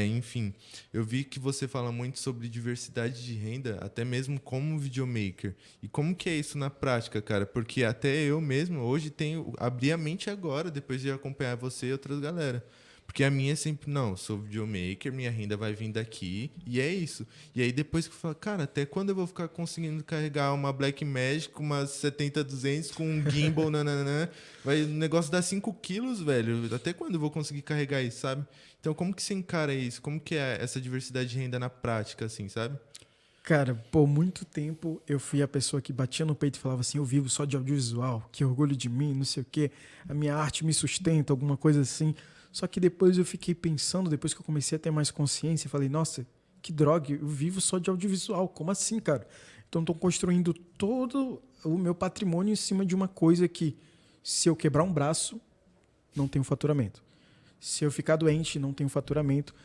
Enfim, eu vi que você fala muito sobre diversidade de renda, até mesmo como videomaker. E como que é isso na prática, cara? Porque até eu mesmo, hoje, abri a mente agora, depois de acompanhar você e outras galera. Porque a minha é sempre, não, sou videomaker, minha renda vai vir daqui, e é isso. E aí depois que eu falo, cara, até quando eu vou ficar conseguindo carregar uma Blackmagic, uma 70-200 com um gimbal, nananã, o negócio dá 5 quilos, velho. Até quando eu vou conseguir carregar isso, sabe? Então, como que você encara isso? Como que é essa diversidade de renda na prática, assim, sabe? Cara, por muito tempo eu fui a pessoa que batia no peito e falava assim, eu vivo só de audiovisual, que orgulho de mim, não sei o quê, a minha arte me sustenta, alguma coisa assim. Só que depois eu fiquei pensando, depois que eu comecei a ter mais consciência, falei, nossa, que droga, eu vivo só de audiovisual, como assim, cara? Então estou construindo todo o meu patrimônio em cima de uma coisa que, se eu quebrar um braço, não tenho faturamento. Se eu ficar doente, não tenho faturamento,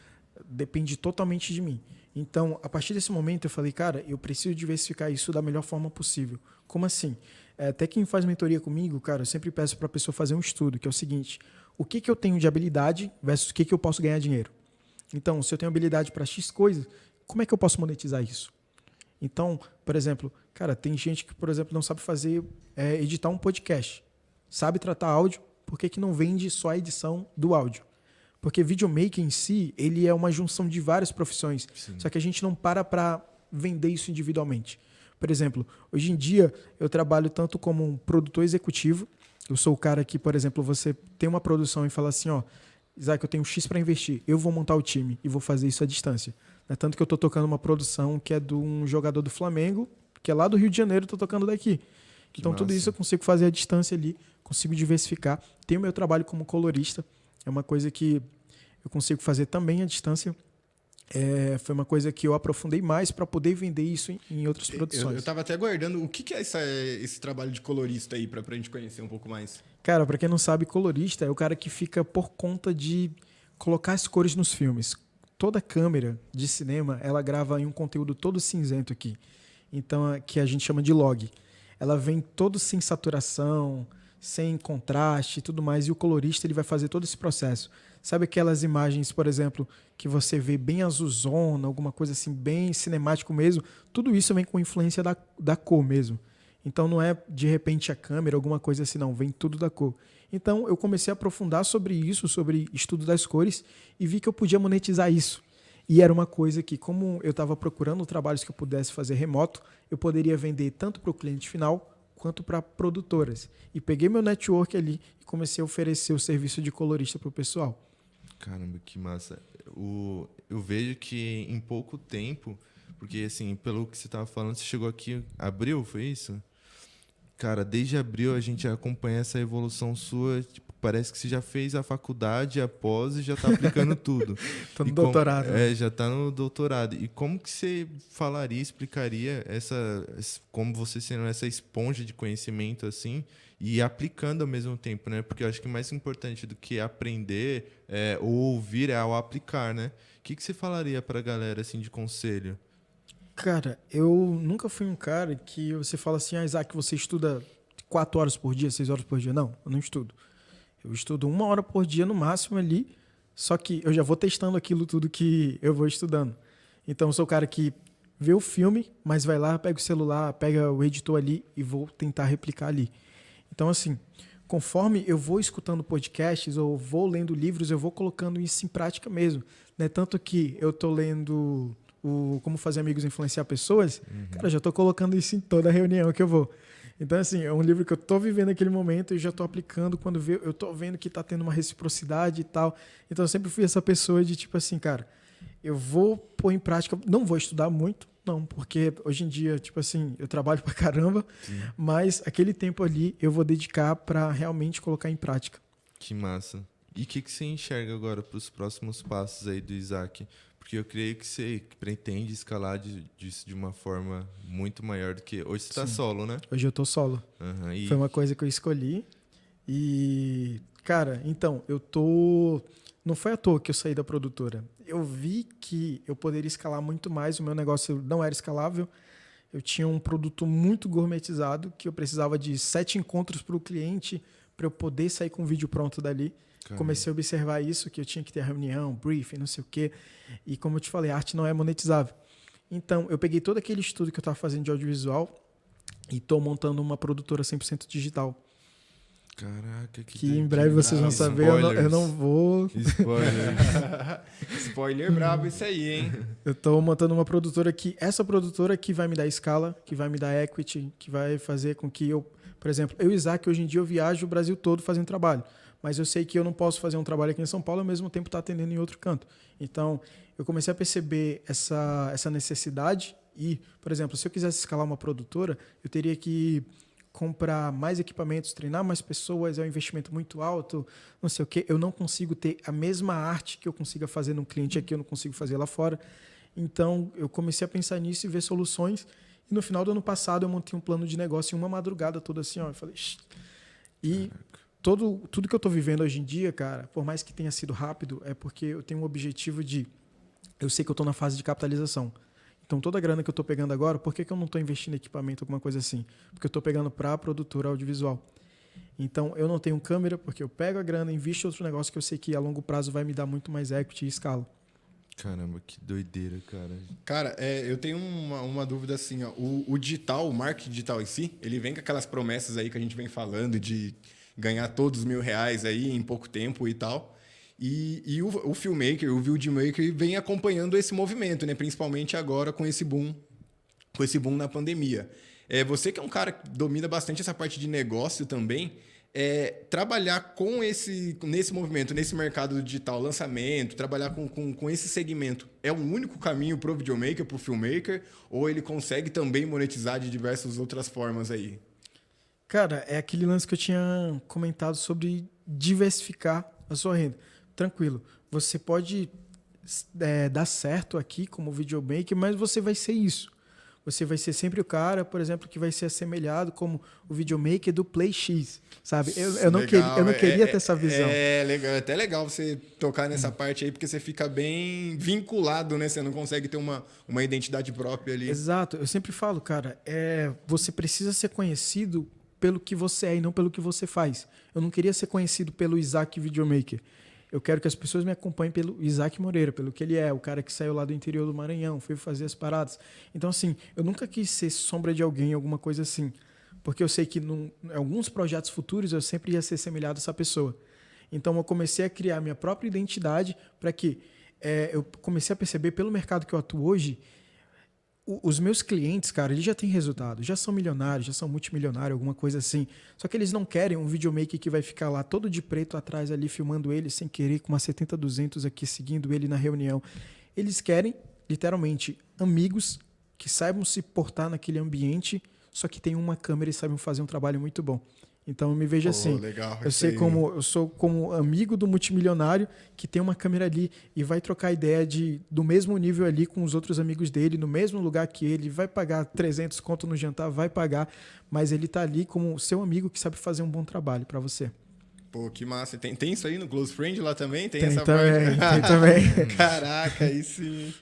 depende totalmente de mim. Então, a partir desse momento, eu falei, cara, eu preciso diversificar isso da melhor forma possível. Como assim? Até quem faz mentoria comigo, cara, eu sempre peço para a pessoa fazer um estudo, que é o seguinte, o que eu tenho de habilidade versus o que eu posso ganhar dinheiro. Então, se eu tenho habilidade para X coisas, como é que eu posso monetizar isso? Então, por exemplo, cara, tem gente que, por exemplo, não sabe editar um podcast, sabe tratar áudio, por que não vende só a edição do áudio? Porque videomaker em si, ele é uma junção de várias profissões. Sim. Só que a gente não para vender isso individualmente. Por exemplo, hoje em dia, eu trabalho tanto como um produtor executivo. Eu sou o cara que, por exemplo, você tem uma produção e fala assim, Isaac, eu tenho X para investir. Eu vou montar o time e vou fazer isso à distância. Tanto que eu estou tocando uma produção que é de um jogador do Flamengo, que é lá do Rio de Janeiro, estou tocando daqui. Então, tudo isso eu consigo fazer à distância ali, consigo diversificar. Tenho meu trabalho como colorista. É uma coisa que eu consigo fazer também à distância. Foi uma coisa que eu aprofundei mais para poder vender isso em outras produções. Eu estava até guardando. O que é esse trabalho de colorista aí, para a gente conhecer um pouco mais? Cara, para quem não sabe, colorista é o cara que fica por conta de colocar as cores nos filmes. Toda câmera de cinema, ela grava em um conteúdo todo cinzento aqui. Então, que a gente chama de log. ela vem toda sem saturação, sem contraste e tudo mais, e o colorista ele vai fazer todo esse processo. Sabe aquelas imagens, por exemplo, que você vê bem azulzona, alguma coisa assim, bem cinemático mesmo? Tudo isso vem com influência da cor mesmo. Então não é de repente a câmera, alguma coisa assim, não, vem tudo da cor. Então eu comecei a aprofundar sobre isso, sobre estudo das cores, e vi que eu podia monetizar isso. E era uma coisa que, como eu estava procurando trabalhos que eu pudesse fazer remoto, eu poderia vender tanto para o cliente final quanto para produtoras. E peguei meu network ali e comecei a oferecer o serviço de colorista para o pessoal. Caramba, que massa. Eu vejo que em pouco tempo, porque assim, pelo que você estava falando, você chegou aqui em abril, foi isso? Cara, desde abril a gente acompanha essa evolução sua. Tipo, parece que você já fez a faculdade, a pós e já está aplicando tudo. Tô no doutorado. Já está no doutorado. E como que você falaria, explicaria como você sendo essa esponja de conhecimento assim e aplicando ao mesmo tempo, né? Porque eu acho que mais importante do que aprender ou ouvir é ao aplicar, né? O que você falaria para a galera assim de conselho? Cara, eu nunca fui um cara que você fala assim, Isaac, você estuda 4 horas por dia, 6 horas por dia. Não, eu não estudo. Eu estudo 1 hora por dia no máximo ali, só que eu já vou testando aquilo tudo que eu vou estudando. Então, eu sou o cara que vê o filme, mas vai lá, pega o celular, pega o editor ali e vou tentar replicar ali. Então, assim, conforme eu vou escutando podcasts ou vou lendo livros, eu vou colocando isso em prática mesmo. Né? Tanto que eu tô lendo Como Fazer Amigos Influenciar Pessoas, cara, eu já tô colocando isso em toda reunião que eu vou. Então, assim, é um livro que eu tô vivendo naquele momento e já tô aplicando quando eu tô vendo que tá tendo uma reciprocidade e tal. Então, eu sempre fui essa pessoa de tipo assim, cara, eu vou pôr em prática, não vou estudar muito, não, porque hoje em dia, tipo assim, eu trabalho pra caramba, mas aquele tempo ali eu vou dedicar pra realmente colocar em prática. Que massa. E o que você enxerga agora para os próximos passos aí do Isaac? Porque eu creio que você pretende escalar disso de uma forma muito maior do que... Hoje você está solo, né? Hoje eu tô solo. Uhum, Foi uma coisa que eu escolhi. E, cara, então, eu tô... Não foi à toa que eu saí da produtora. Eu vi que eu poderia escalar muito mais. O meu negócio não era escalável. Eu tinha um produto muito gourmetizado que eu precisava de 7 encontros para o cliente para eu poder sair com o vídeo pronto dali. Caramba. Comecei a observar isso, que eu tinha que ter reunião, briefing, não sei o quê. E como eu te falei, a arte não é monetizável. Então, eu peguei todo aquele estudo que eu estava fazendo de audiovisual e estou montando uma produtora 100% digital. Caraca, que em breve vocês vão saber, eu não vou... Spoiler brabo isso aí, hein? Eu estou montando uma produtora essa produtora que vai me dar escala, que vai me dar equity, que vai fazer com que eu... Por exemplo, eu e Isaac, hoje em dia eu viajo o Brasil todo fazendo trabalho. Mas eu sei que eu não posso fazer um trabalho aqui em São Paulo e ao mesmo tempo estar atendendo em outro canto. Então, eu comecei a perceber essa necessidade e, por exemplo, se eu quisesse escalar uma produtora, eu teria que comprar mais equipamentos, treinar mais pessoas, é um investimento muito alto, não sei o quê. Eu não consigo ter a mesma arte que eu consiga fazer num cliente aqui, eu não consigo fazer lá fora. Então, eu comecei a pensar nisso e ver soluções. E no final do ano passado, eu montei um plano de negócio em uma madrugada toda assim, ó. Eu falei... E... Tudo que eu estou vivendo hoje em dia, cara, por mais que tenha sido rápido, é porque eu tenho um objetivo eu sei que eu estou na fase de capitalização. Então, toda a grana que eu estou pegando agora, por que eu não estou investindo em equipamento, alguma coisa assim? Porque eu estou pegando para a produtora audiovisual. Então, eu não tenho câmera, porque eu pego a grana, invisto em outro negócio que eu sei que a longo prazo vai me dar muito mais equity e escala. Caramba, que doideira, cara. Cara, eu tenho uma dúvida assim, ó. O digital, o marketing digital em si, ele vem com aquelas promessas aí que a gente vem falando de ganhar todos os R$1.000 aí em pouco tempo e tal. E o filmmaker, o videomaker vem acompanhando esse movimento, né? Principalmente agora com esse boom na pandemia. Você que é um cara que domina bastante essa parte de negócio também, trabalhar nesse movimento, nesse mercado digital, lançamento, trabalhar com esse segmento, é um único caminho para o videomaker, para o filmmaker, ou ele consegue também monetizar de diversas outras formas aí? Cara, é aquele lance que eu tinha comentado sobre diversificar a sua renda. Tranquilo, você pode dar certo aqui como videomaker, mas você vai ser isso. você vai ser sempre o cara, por exemplo, que vai ser assemelhado como o videomaker do Play X, sabe? Eu não queria ter essa visão. É legal, é até legal você tocar nessa parte aí, porque você fica bem vinculado, né? Você não consegue ter uma identidade própria ali. Exato. Eu sempre falo, cara, você precisa ser conhecido pelo que você é e não pelo que você faz. Eu não queria ser conhecido pelo Isaac Videomaker. Eu quero que as pessoas me acompanhem pelo Isaac Moreira, pelo que ele é, o cara que saiu lá do interior do Maranhão, foi fazer as paradas. Então, assim, eu nunca quis ser sombra de alguém, alguma coisa assim. Porque eu sei que em alguns projetos futuros eu sempre ia ser semelhado a essa pessoa. Então, eu comecei a criar minha própria identidade para que eu comecei a perceber pelo mercado que eu atuo hoje, os meus clientes, cara, eles já têm resultado, já são milionários, já são multimilionários, alguma coisa assim. Só que eles não querem um videomaker que vai ficar lá todo de preto atrás ali, filmando ele sem querer, com uma 70-200 aqui, seguindo ele na reunião. Eles querem, literalmente, amigos que saibam se portar naquele ambiente, só que tem uma câmera e saibam fazer um trabalho muito bom. Então eu me vejo assim. Legal, Eu sou como amigo do multimilionário que tem uma câmera ali e vai trocar ideia do mesmo nível ali com os outros amigos dele, no mesmo lugar que ele, vai pagar 300 conto no jantar, vai pagar, mas ele tá ali como seu amigo que sabe fazer um bom trabalho para você. Pô, que massa. Tem isso aí no Close Friend lá também? Tem essa também, parte? Tem também. Caraca, aí sim.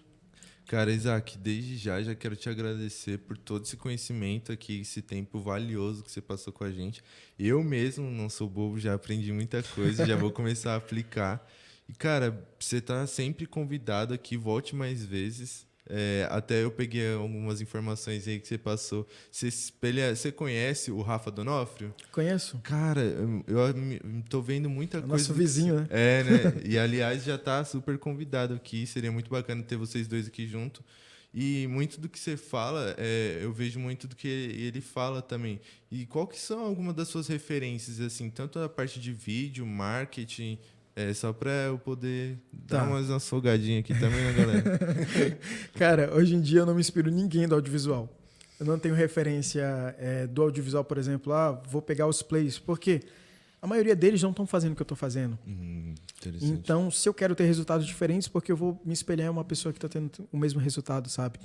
Cara, Isaac, desde já quero te agradecer por todo esse conhecimento aqui, esse tempo valioso que você passou com a gente. Eu mesmo, não sou bobo, já aprendi muita coisa, já vou começar a aplicar. E, cara, você tá sempre convidado aqui, volte mais vezes. Até eu peguei algumas informações aí que você passou. Você conhece o Rafa Donofrio? Conheço. Cara, eu tô vendo muita coisa. Nosso vizinho, né? Né? E, aliás, já tá super convidado aqui. Seria muito bacana ter vocês dois aqui junto. E muito do que você fala, eu vejo muito do que ele fala também. E qual que são algumas das suas referências, assim, tanto a parte de vídeo, marketing... só pra eu poder dar umas afogadinhas aqui também, né, galera? Cara, hoje em dia eu não me inspiro em ninguém do audiovisual. Eu não tenho referência do audiovisual, por exemplo, vou pegar os plays, porque a maioria deles não estão fazendo o que eu estou fazendo. Interessante. Então, se eu quero ter resultados diferentes, porque eu vou me espelhar em uma pessoa que está tendo o mesmo resultado, sabe?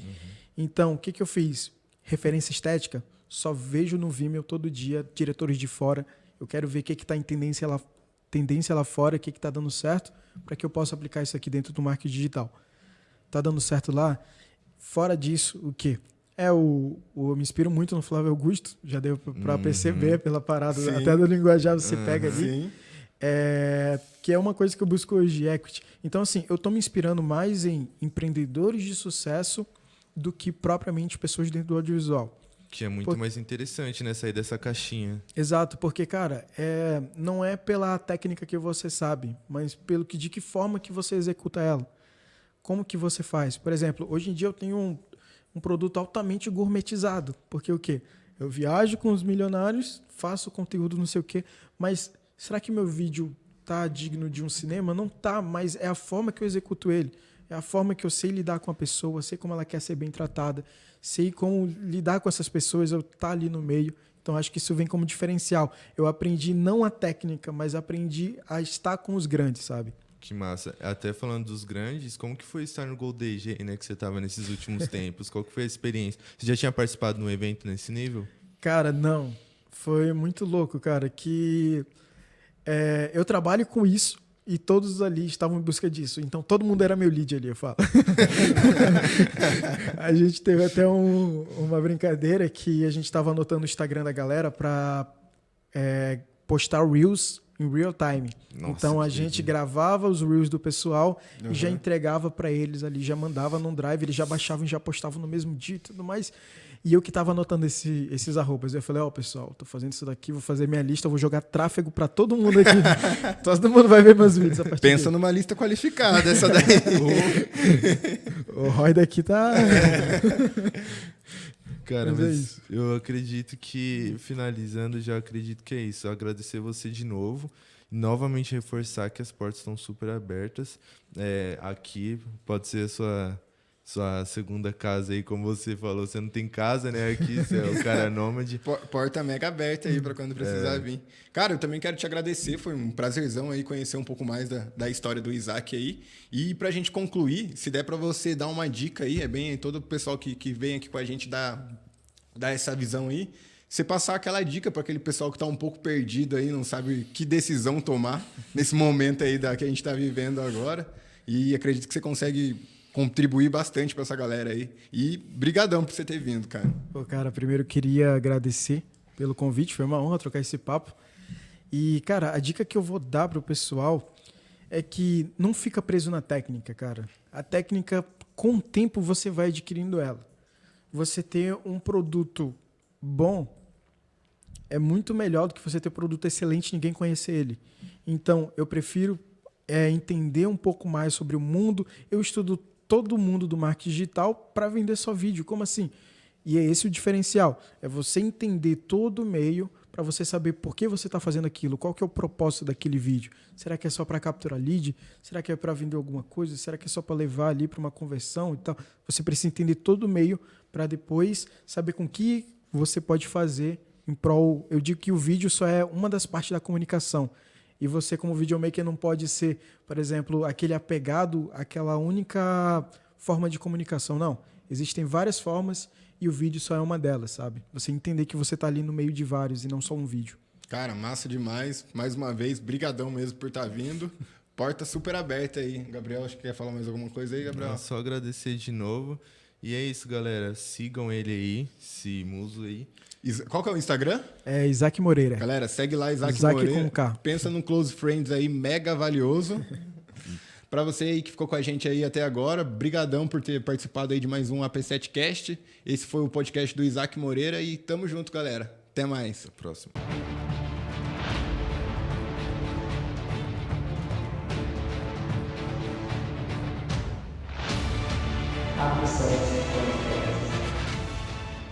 Então, o que eu fiz? Referência estética, só vejo no Vimeo todo dia, diretores de fora. Eu quero ver o que está em tendência lá fora, o que está dando certo, para que eu possa aplicar isso aqui dentro do marketing digital. Está dando certo lá? Fora disso, o quê? Eu me inspiro muito no Flávio Augusto, já deu para perceber pela parada, sim, até do linguajar você pega ali. Sim. Que é uma coisa que eu busco hoje, equity. Então, assim, eu estou me inspirando mais em empreendedores de sucesso do que propriamente pessoas dentro do audiovisual. Que é muito mais interessante, né? Sair dessa caixinha. Exato, porque, cara, não é pela técnica que você sabe, mas de que forma que você executa ela. Como que você faz? Por exemplo, hoje em dia eu tenho um produto altamente gourmetizado. Porque o quê? Eu viajo com os milionários, faço conteúdo não sei o quê, mas será que meu vídeo tá digno de um cinema? Não tá, mas é a forma que eu executo ele. É a forma que eu sei lidar com a pessoa, sei como ela quer ser bem tratada, sei como lidar com essas pessoas, eu estar ali no meio. Então, acho que isso vem como diferencial. Eu aprendi não a técnica, mas aprendi a estar com os grandes, sabe? Que massa. Até falando dos grandes, como que foi estar no Gold DG, né, que você estava nesses últimos tempos? Qual que foi a experiência? Você já tinha participado de um evento nesse nível? Cara, não. Foi muito louco, cara, que eu trabalho com isso. E todos ali estavam em busca disso. Então, todo mundo era meu lead ali, eu falo. A gente teve até uma brincadeira que a gente estava anotando o Instagram da galera para postar Reels em real time. Nossa, então, a gente gravava os Reels do pessoal e já entregava para eles ali, já mandava num drive, eles já baixavam e já postavam no mesmo dia e tudo mais. E eu que estava anotando esses arrobas. Eu falei, pessoal, tô fazendo isso daqui, vou fazer minha lista, vou jogar tráfego para todo mundo aqui. Todo mundo vai ver meus vídeos a partir Pensa numa lista qualificada, essa daí. O Roy daqui tá... Cara, mas eu acredito que, finalizando, já acredito que é isso. Eu agradecer você de novo. Novamente reforçar que as portas estão super abertas. Aqui pode ser a sua sua segunda casa aí, como você falou. Você não tem casa, né? Aqui, você é o cara nômade. Porta mega aberta aí para quando precisar vir. Cara, eu também quero te agradecer. Foi um prazerzão aí conhecer um pouco mais da história do Isaac aí. E pra gente concluir, se der para você dar uma dica aí, é bem todo o pessoal que vem aqui com a gente dar essa visão aí. Você passar aquela dica para aquele pessoal que está um pouco perdido aí, não sabe que decisão tomar nesse momento aí que a gente está vivendo agora. E acredito que você consegue contribuir bastante para essa galera aí. E brigadão por você ter vindo, cara. Pô, cara, primeiro eu queria agradecer pelo convite, foi uma honra trocar esse papo. E, cara, a dica que eu vou dar pro pessoal é que não fica preso na técnica, cara. A técnica, com o tempo, você vai adquirindo ela. Você ter um produto bom é muito melhor do que você ter produto excelente e ninguém conhecer ele. Então, eu prefiro entender um pouco mais sobre o mundo. Eu estudo todo o mundo do marketing digital para vender só vídeo. Como assim? E é esse o diferencial. É você entender todo o meio para você saber por que você está fazendo aquilo, qual que é o propósito daquele vídeo. Será que é só para capturar lead? Será que é para vender alguma coisa? Será que é só para levar ali para uma conversão e tal? Você precisa entender todo o meio para depois saber com que você pode fazer em prol. Eu digo que o vídeo só é uma das partes da comunicação. E você, como videomaker, não pode ser, por exemplo, aquele apegado àquela única forma de comunicação. Não. Existem várias formas e o vídeo só é uma delas, sabe? Você entender que você está ali no meio de vários e não só um vídeo. Cara, massa demais. Mais uma vez, brigadão mesmo por estar vindo. Porta super aberta aí. Gabriel, acho que quer falar mais alguma coisa aí, Gabriel? Só agradecer de novo. E é isso, galera. Sigam ele aí, esse muso aí. Qual que é o Instagram? É Isaac Moreira. Galera, segue lá, Isaac Moreira. Com K. Pensa num Close Friends aí, mega valioso. Para você aí que ficou com a gente aí até agora, brigadão por ter participado aí de mais um AP7Cast. Esse foi o podcast do Isaac Moreira e tamo junto, galera. Até mais. Até a próxima.